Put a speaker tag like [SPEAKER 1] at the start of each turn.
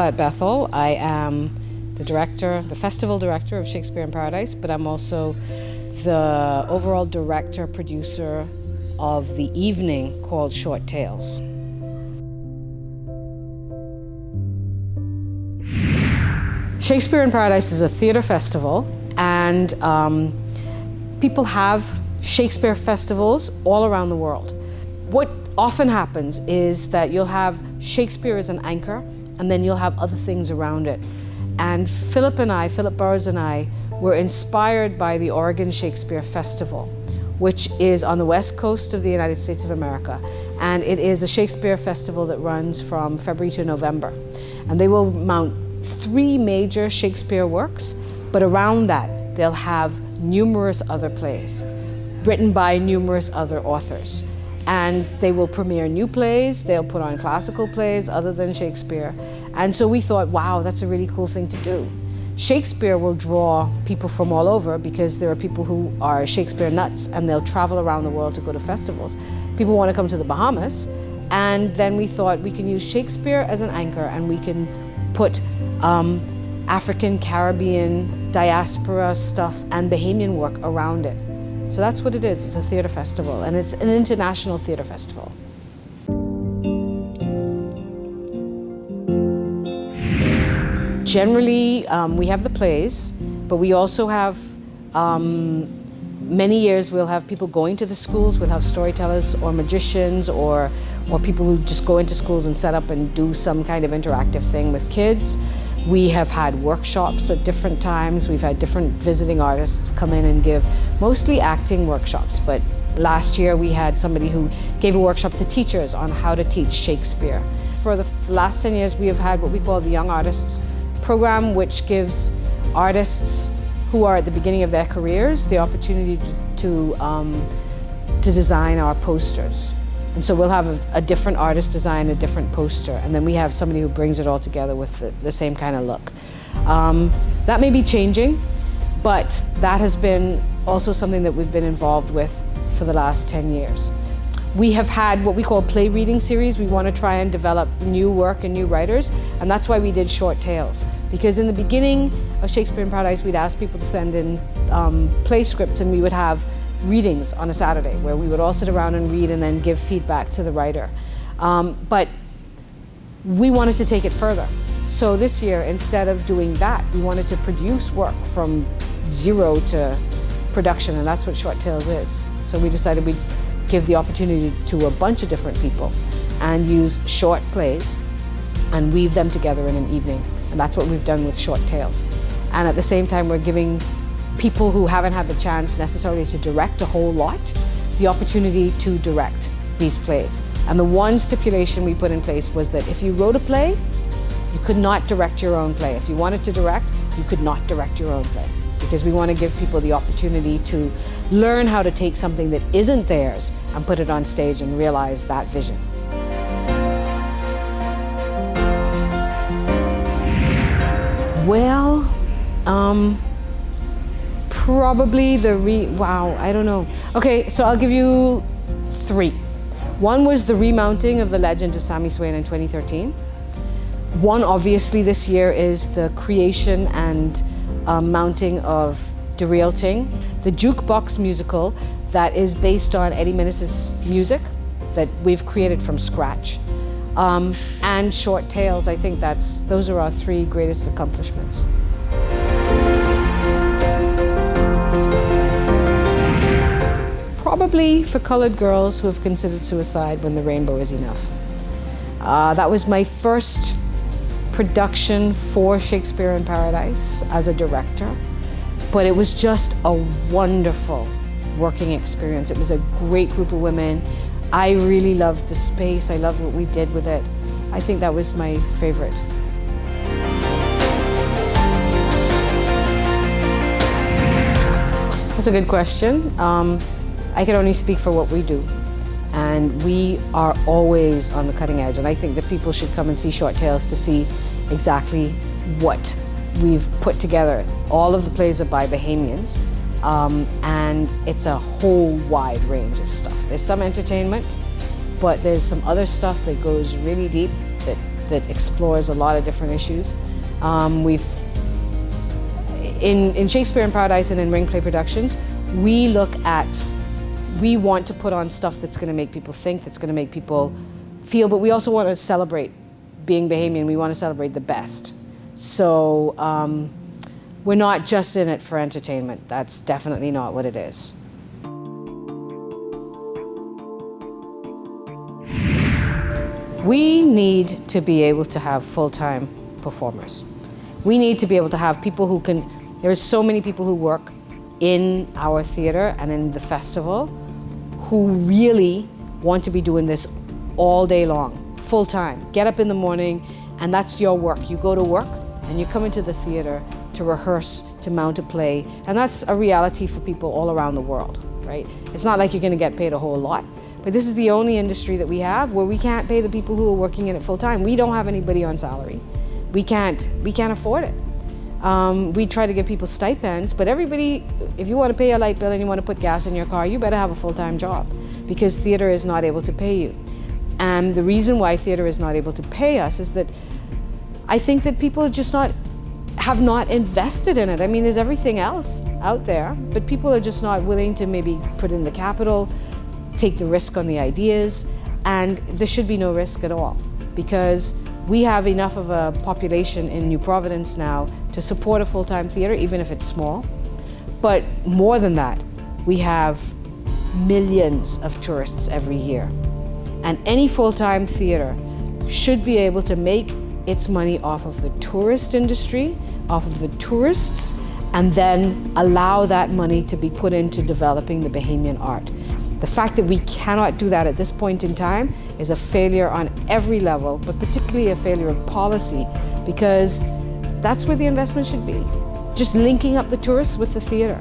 [SPEAKER 1] Nicolette Bethel. I am the festival director of Shakespeare in Paradise, but I'm also the overall director, producer of the evening called Short Tales. Shakespeare in Paradise is a theater festival, and people have Shakespeare festivals all around the world. What often happens is that you'll have Shakespeare as an anchor, and then you'll have other things around it. And Philip Burrows and I, were inspired by the Oregon Shakespeare Festival, which is on the west coast of the United States of America. And it is a Shakespeare festival that runs from February to November. And they will mount 3 major Shakespeare works, but around that, they'll have numerous other plays written by numerous other authors. And they will premiere new plays, they'll put on classical plays other than Shakespeare. And so we thought, wow, that's a really cool thing to do. Shakespeare will draw people from all over because there are people who are Shakespeare nuts and they'll travel around the world to go to festivals. People want to come to the Bahamas, and then we thought we can use Shakespeare as an anchor and we can put African, Caribbean, diaspora stuff and Bahamian work around it. So that's what it is. It's a theater festival, and it's an international theater festival. Generally, we have the plays, but we also have, many years we'll have people going to the schools. We'll have storytellers or magicians or people who just go into schools and set up and do some kind of interactive thing with kids. We have had workshops at different times. We've had different visiting artists come in and give mostly acting workshops, but last year we had somebody who gave a workshop to teachers on how to teach Shakespeare. For the last 10 years we have had what we call the Young Artists program, which gives artists who are at the beginning of their careers the opportunity to design our posters. And so we'll have a different artist design a different poster, and then we have somebody who brings it all together with the same kind of look. That may be changing, but that has been also something that we've been involved with for the last 10 years. We have had what we call play reading series. We want to try and develop new work and new writers, and that's why we did Short Tales. Because in the beginning of Shakespeare in Paradise, we'd ask people to send in play scripts, and we would have readings on a Saturday where we would all sit around and read and then give feedback to the writer. But we wanted to take it further. So this year, instead of doing that, we wanted to produce work from zero to production, and that's what Short Tales is. So we decided we'd give the opportunity to a bunch of different people and use short plays and weave them together in an evening. And that's what we've done with Short Tales. And at the same time, we're giving people who haven't had the chance necessarily to direct a whole lot the opportunity to direct these plays. And the one stipulation we put in place was that if you wrote a play, you could not direct your own play. If you wanted to direct, you could not direct your own play. Because we want to give people the opportunity to learn how to take something that isn't theirs and put it on stage and realize that vision. Well, probably I don't know. Okay, so I'll give you 3. One was the remounting of the legend of Sami Swain in 2013. One, obviously, this year is the creation and mounting of De Real Ting, the jukebox musical that is based on Eddie Menace's music that we've created from scratch. And Short Tales. I think those are our 3 greatest accomplishments. Probably for colored girls who have considered suicide when the rainbow is enough. That was my first production for Shakespeare in Paradise as a director, but it was just a wonderful working experience. It was a great group of women. I really loved the space. I loved what we did with it. I think that was my favorite. That's a good question. I can only speak for what we do. And we are always on the cutting edge. And I think that people should come and see Short Tales to see exactly what we've put together. All of the plays are by Bahamians. And it's a whole wide range of stuff. There's some entertainment, but there's some other stuff that goes really deep that that explores a lot of different issues. In Shakespeare in Paradise and in Ring Play Productions, we want to put on stuff that's going to make people think, that's going to make people feel, but we also want to celebrate being Bahamian. We want to celebrate the best. So we're not just in it for entertainment. That's definitely not what it is. We need to be able to have full-time performers. We need to be able to have people who can, there's so many people who work in our theater and in the festival who really want to be doing this all day long, full-time. Get up in the morning and that's your work. You go to work and you come into the theater to rehearse, to mount a play, and that's a reality for people all around the world, right? It's not like you're going to get paid a whole lot, but this is the only industry that we have where we can't pay the people who are working in it full-time. We don't have anybody on salary. We can't afford it. We try to give people stipends, but everybody, if you want to pay a light bill and you want to put gas in your car, you better have a full-time job, because theater is not able to pay you. And the reason why theater is not able to pay us is that I think that people just have not invested in it. I mean, there's everything else out there, but people are just not willing to maybe put in the capital, take the risk on the ideas, and there should be no risk at all, because we have enough of a population in New Providence now to support a full-time theater, even if it's small. But more than that, we have millions of tourists every year. And any full-time theater should be able to make its money off of the tourist industry, off of the tourists, and then allow that money to be put into developing the Bahamian art. The fact that we cannot do that at this point in time is a failure on every level, but particularly a failure of policy, because that's where the investment should be. Just linking up the tourists with the theater.